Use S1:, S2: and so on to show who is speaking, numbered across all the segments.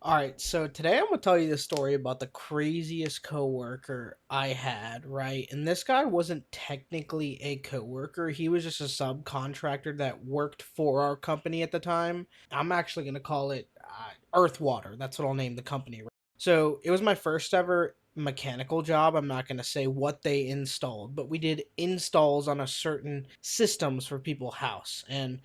S1: All right, so today I'm gonna tell you the story about the craziest coworker I had, right? And this guy wasn't technically a coworker; he was just a subcontractor that worked for our company at the time. I'm actually gonna call it Earthwater. That's what I'll name the company. Right? So it was my first ever mechanical job. I'm not gonna say what they installed, but we did installs on a certain systems for people's house. And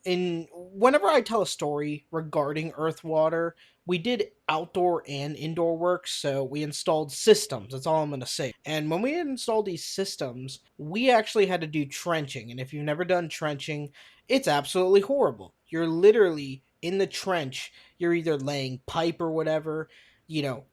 S1: in whenever I tell a story regarding Earthwater, we did outdoor and indoor work, so we installed systems. That's all I'm going to say. And when we installed these systems, we actually had to do trenching. And if you've never done trenching, it's absolutely horrible. You're literally in the trench, you're either laying pipe or whatever.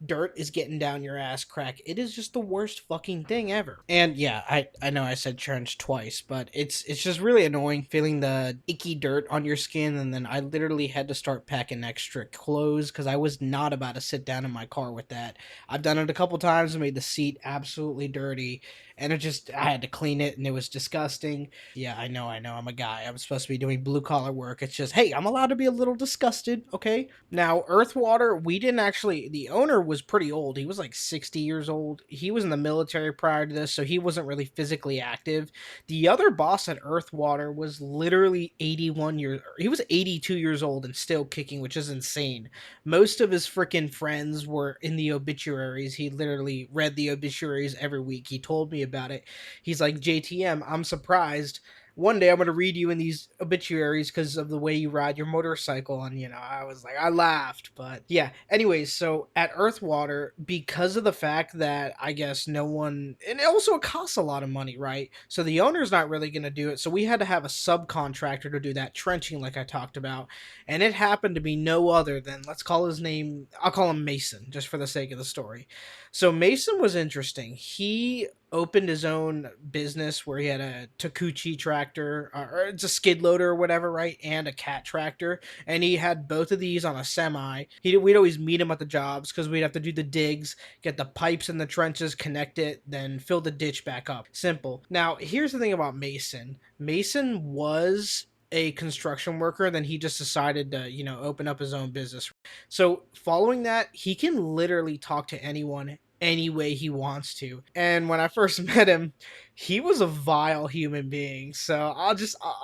S1: Dirt is getting down your ass crack. It is just the worst fucking thing ever. And yeah, I know I said trench twice, but it's just really annoying feeling the icky dirt on your skin. And then I literally had to start packing extra clothes because I was not about to sit down in my car with that. I've done it a couple times and made the seat absolutely dirty, and I had to clean it, and it was disgusting. Yeah, I know, I'm a guy. I'm supposed to be doing blue collar work. It's just, hey, I'm allowed to be a little disgusted, okay? Now, Earthwater, we didn't actually, the owner was pretty old. He was like 60 years old. He was in the military prior to this, so he wasn't really physically active. The other boss at Earthwater was literally 81 years, he was 82 years old and still kicking, which is insane. Most of his freaking friends were in the obituaries. He literally read the obituaries every week. He told me about it. He's like, JTM, I'm surprised. One day I'm going to read you in these obituaries because of the way you ride your motorcycle. And, I was like, I laughed. But yeah, anyways, so at Earthwater, because of the fact that I guess no one, and it also costs a lot of money, right? So the owner's not really going to do it. So we had to have a subcontractor to do that trenching, like I talked about. And it happened to be no other than, let's call his name, I'll call him Mason, just for the sake of the story. So Mason was interesting. He opened his own business where he had a Takuchi tractor, or it's a skid loader or whatever, right? And a cat tractor. And he had both of these on a semi. We'd always meet him at the jobs because we'd have to do the digs, get the pipes in the trenches, connect it, then fill the ditch back up. Simple. Now, here's the thing about Mason. Mason was a construction worker, then he just decided to, open up his own business. So, following that, he can literally talk to anyone any way he wants to. And when I first met him, he was a vile human being. So I'll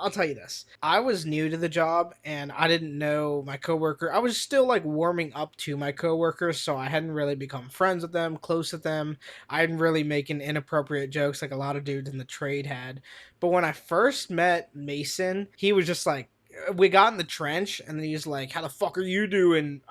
S1: tell you this. I was new to the job and I didn't know my coworker. I was still like warming up to my coworkers, so I hadn't really become friends with them, close with them. I hadn't really making inappropriate jokes like a lot of dudes in the trade had. But when I first met Mason, he was just like, we got in the trench and then he's like, how the fuck are you doing,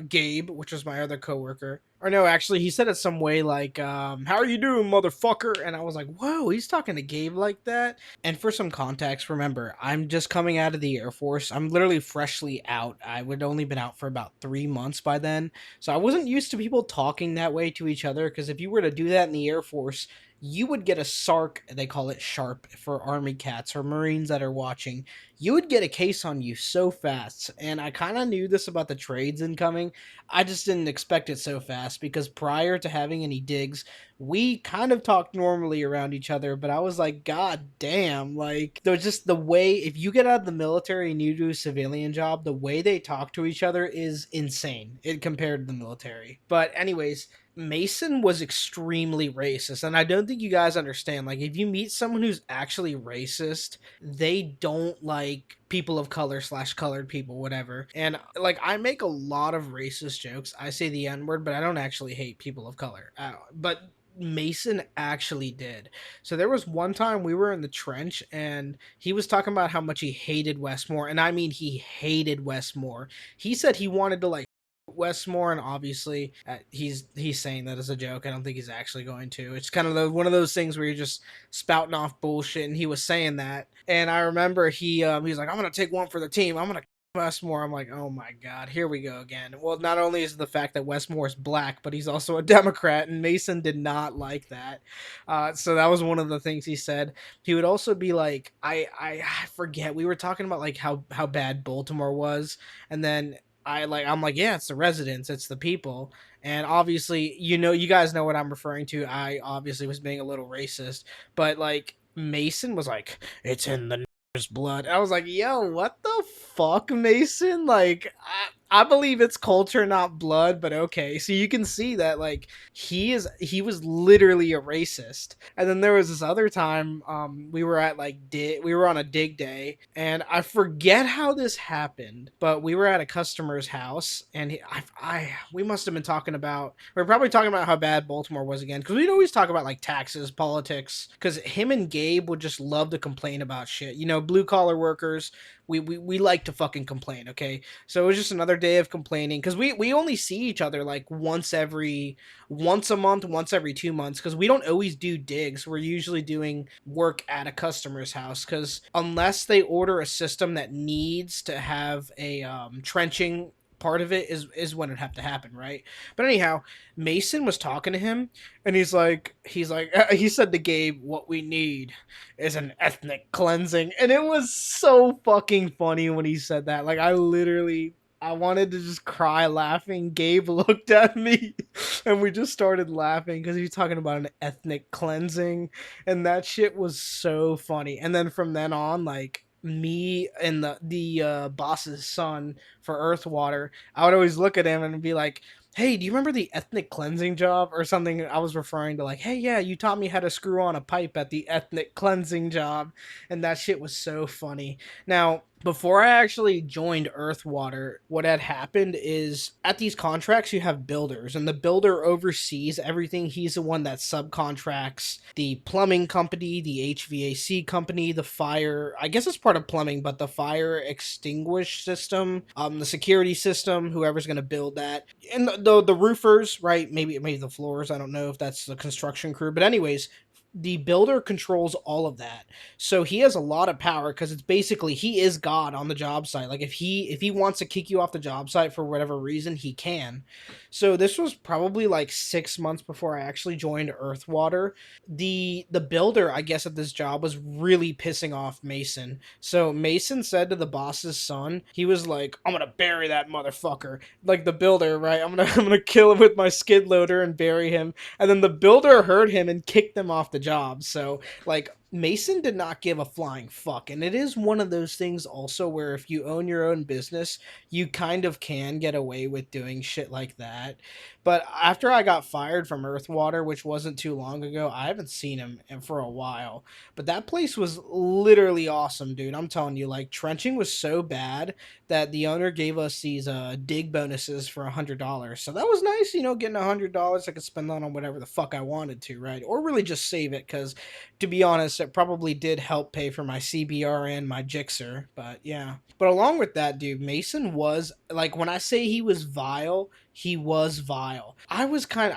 S1: Gabe, which was my other coworker. Or no, actually he said it some way like, how are you doing, motherfucker? And I was like, whoa, he's talking to Gabe like that. And for some context, remember, I'm just coming out of the Air Force. I'm literally freshly out. I would only been out for about 3 months by then, so I wasn't used to people talking that way to each other, because if you were to do that in the Air Force, you would get a SARC, they call it sharp for Army cats or Marines that are watching. You would get a case on you so fast. And I kind of knew this about the trades incoming. I just didn't expect it so fast because prior to having any digs, we kind of talked normally around each other. But I was like, God damn, like, there's just the way, if you get out of the military and you do a civilian job, the way they talk to each other is insane it compared to the military. But, anyways, Mason was extremely racist, and I don't think you guys understand. Like, if you meet someone who's actually racist, they don't like people of color slash colored people, whatever. And like, I make a lot of racist jokes. I say the N word, but I don't actually hate people of color. But Mason actually did. So there was one time we were in the trench and he was talking about how much he hated Westmore, and I mean he hated Westmore. He said he wanted to like Westmore, and obviously he's saying that as a joke. I don't think he's actually going to. It's kind of one of those things where you're just spouting off bullshit, and he was saying that. And I remember he's like, I'm gonna take one for the team. I'm gonna Westmore. I'm like, oh my god, here we go again. Well, not only is the fact that Westmore is black, but he's also a Democrat, and Mason did not like that. So that was one of the things he said. He would also be like, I forget. We were talking about like how bad Baltimore was, and then I'm like, yeah, it's the residents, it's the people. And obviously, you guys know what I'm referring to. I obviously was being a little racist, but like Mason was like, it's in the blood. I was like, yo, what the fuck, Mason? Like, I believe it's culture, not blood, but okay. So you can see that like he was literally a racist. And then there was this other time, we were at we were on a dig day, and I forget how this happened, but we were at a customer's house, and we must have been talking about we are probably talking about how bad Baltimore was again, because we'd always talk about like taxes, politics, because him and Gabe would just love to complain about shit. You know, blue collar workers, we like to fucking complain, okay? So it was just another day of complaining because we only see each other like once a month, once every 2 months, because we don't always do digs. We're usually doing work at a customer's house, because unless they order a system that needs to have a trenching part of it, is when it have to happen, right? But anyhow, Mason was talking to him, and he said to Gabe, what we need is an ethnic cleansing. And it was so fucking funny when he said that. Like, I wanted to just cry laughing. Gabe looked at me and we just started laughing because he was talking about an ethnic cleansing, and that shit was so funny. And then from then on, like, me and the boss's son for Earthwater, I would always look at him and be like, hey, do you remember the ethnic cleansing job or something? I was referring to, like, hey, yeah, you taught me how to screw on a pipe at the ethnic cleansing job. And that shit was so funny. Now, before I actually joined Earthwater, what had happened is at these contracts, you have builders, and the builder oversees everything. He's the one that subcontracts the plumbing company, the HVAC company, the fire. I guess it's part of plumbing, but the fire extinguish system, the security system, whoever's going to build that, and the roofers, right? Maybe the floors. I don't know if that's the construction crew, but anyways, the builder controls all of that. So he has a lot of power because it's basically he is God on the job site. Like if he wants to kick you off the job site for whatever reason, he can. So this was probably like 6 months before I actually joined Earthwater. The builder, I guess, at this job was really pissing off Mason. So Mason said to the boss's son, he was like, I'm gonna bury that motherfucker. Like the builder, right? I'm gonna kill him with my skid loader and bury him. And then the builder heard him and kicked them off the job. So, like, Mason did not give a flying fuck. And it is one of those things also where if you own your own business, you kind of can get away with doing shit like that. But after I got fired from Earthwater, which wasn't too long ago, I haven't seen him for a while. But that place was literally awesome, dude. I'm telling you, like, trenching was so bad that the owner gave us these dig bonuses for $100. So that was nice, you know, getting $100. I could spend that on whatever the fuck I wanted to, right? Or really just save it, because to be honest, it probably did help pay for my CBR and my Gixxer. But yeah. But along with that, dude, Mason was like, when I say he was vile, he was vile. I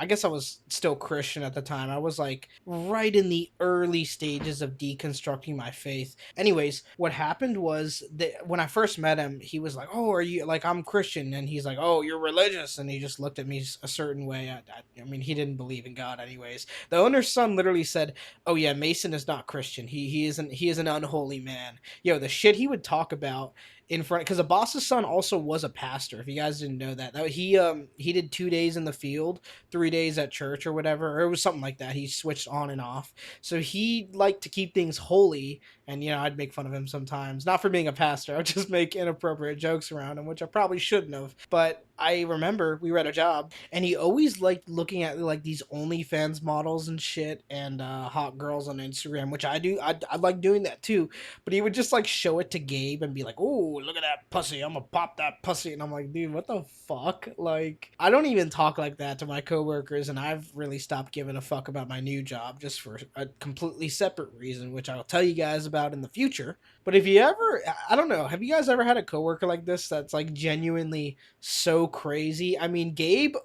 S1: guess I was still Christian at the time. I was like right in the early stages of deconstructing my faith. Anyways, what happened was that when I first met him, he was like, oh, are you, like, I'm Christian. And he's like, oh, you're religious. And he just looked at me a certain way. I mean, he didn't believe in God anyways. The owner's son literally said, oh yeah, Mason is not Christian. He is an unholy man. Yo, the shit he would talk about in front, because the boss's son also was a pastor. If you guys didn't know that, he did 2 days in the field, 3 days at church or whatever, or it was something like that. He switched on and off. So he liked to keep things holy, and you know, I'd make fun of him sometimes, not for being a pastor. I'd just make inappropriate jokes around him, which I probably shouldn't have. But I remember we were at a job, and he always liked looking at like these OnlyFans models and shit, and hot girls on Instagram, which I do. I like doing that too. But he would just like show it to Gabe and be like, "Oh, look at that pussy! I'm gonna pop that pussy." And I'm like, "Dude, what the fuck?" Like, I don't even talk like that to my coworkers, and I've really stopped giving a fuck about my new job just for a completely separate reason, which I'll tell you guys about in the future. But if you ever, I don't know, have you guys ever had a coworker like this that's like genuinely so crazy? I mean, Gabe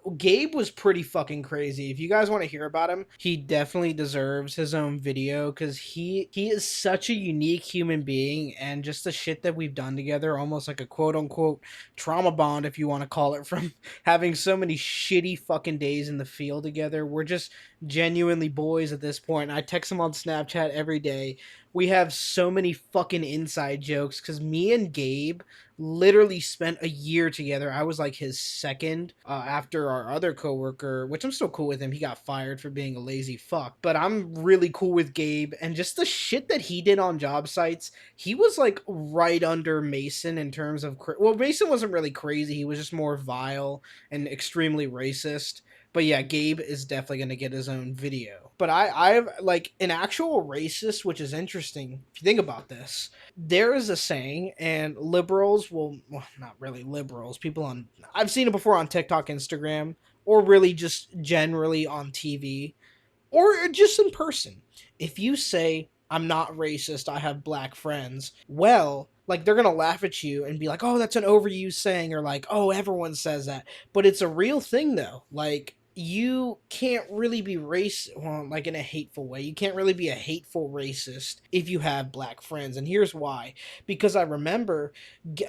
S1: was pretty fucking crazy. If you guys want to hear about him, he definitely deserves his own video, because he is such a unique human being, and just the shit that we've done together, almost like a quote unquote trauma bond, if you want to call it, from having so many shitty fucking days in the field together. We're just genuinely boys at this point. I text him on Snapchat every day. We have so many fucking inside jokes because me and Gabe literally spent a year together. I was like his second after our other coworker, which I'm still cool with him. He got fired for being a lazy fuck, but I'm really cool with Gabe and just the shit that he did on job sites. He was like right under Mason in terms of well, Mason wasn't really crazy. He was just more vile and extremely racist. But yeah, Gabe is definitely gonna get his own video. But I've like an actual racist, which is interesting if you think about this. There is a saying, and liberals will, well, not really liberals, people on, I've seen it before on TikTok, Instagram, or really just generally on TV or just in person. If you say, I'm not racist, I have black friends, well, like they're gonna laugh at you and be like, oh, that's an overused saying, or like, oh, everyone says that. But it's a real thing though. Like, you can't really be well, like in a hateful way. You can't really be a hateful racist if you have black friends. And here's why. Because I remember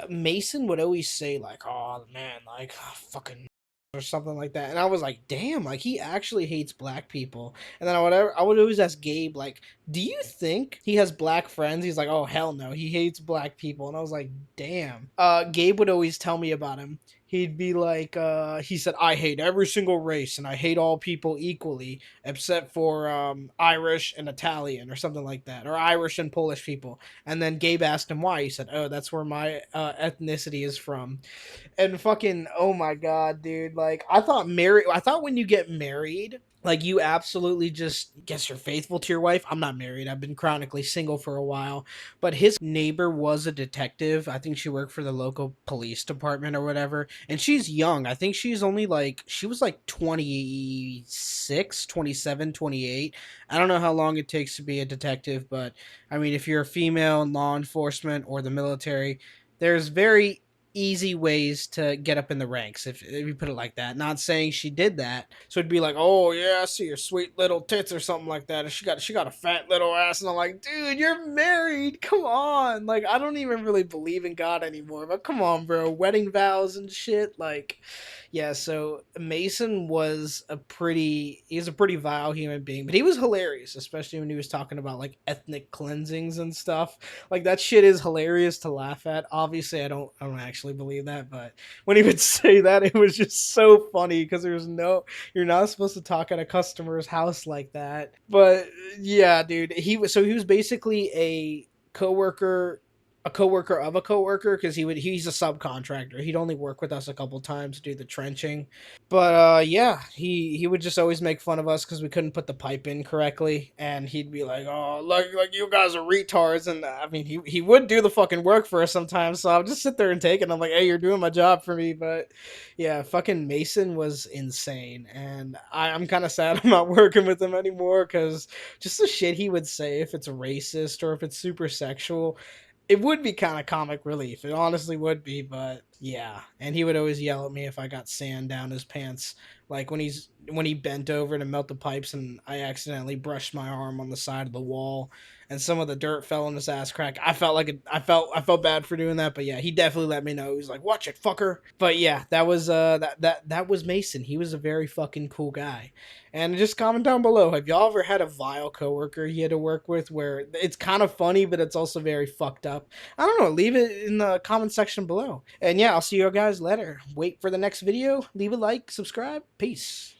S1: Mason would always say, like, oh man, like, oh, fucking or something like that. And I was like, damn, like he actually hates black people. And then I would always ask Gabe, like, do you think he has black friends? He's like, oh hell no, he hates black people. And I was like, damn. Gabe would always tell me about him. He'd be like, he said, I hate every single race and I hate all people equally, except for Irish and Italian or something like that, or Irish and Polish people. And then Gabe asked him why. He said, oh, that's where my ethnicity is from. And fucking, oh my god, dude, like I thought when you get married, like you absolutely just guess you're faithful to your wife. I'm not married, I've been chronically single for a while, but his neighbor was a detective. I think she worked for the local police department or whatever, and she's young. I think she's only like, she was like 26, 27, 28. I don't know how long it takes to be a detective, but I mean, if you're a female in law enforcement or the military, there's very easy ways to get up in the ranks, if you put it like that. Not saying she did that, so it'd be like, oh yeah, I see your sweet little tits or something like that, and she got a fat little ass, and I'm like, dude, you're married, come on. Like, I don't even really believe in God anymore, but come on, bro, wedding vows and shit, like, yeah. So Mason was he's a pretty vile human being, but he was hilarious, especially when he was talking about like ethnic cleansings and stuff. Like, that shit is hilarious to laugh at. Obviously, I don't actually believe that, but when he would say that, it was just so funny because you're not supposed to talk at a customer's house like that. But yeah, dude, he was basically coworker a coworker of a coworker, because he's a subcontractor. He'd only work with us a couple times to do the trenching. But yeah, he would just always make fun of us because we couldn't put the pipe in correctly, and he'd be like, "Oh, like you guys are retards." And I mean, he would do the fucking work for us sometimes, so I'll just sit there and take it. And I'm like, "Hey, you're doing my job for me." But yeah, fucking Mason was insane, and I'm kind of sad I'm not working with him anymore because just the shit he would say, if it's racist or if it's super sexual, it would be kind of comic relief. It honestly would be, but yeah. And he would always yell at me if I got sand down his pants. Like when he bent over to melt the pipes and I accidentally brushed my arm on the side of the wall and some of the dirt fell on his ass crack. I felt bad for doing that, but yeah, he definitely let me know. He was like, "Watch it, fucker." But yeah, that was Mason. He was a very fucking cool guy. And just comment down below. Have y'all ever had a vile coworker you had to work with where it's kind of funny, but it's also very fucked up? I don't know. Leave it in the comment section below. And yeah, I'll see you guys later. Wait for the next video. Leave a like, subscribe. Peace.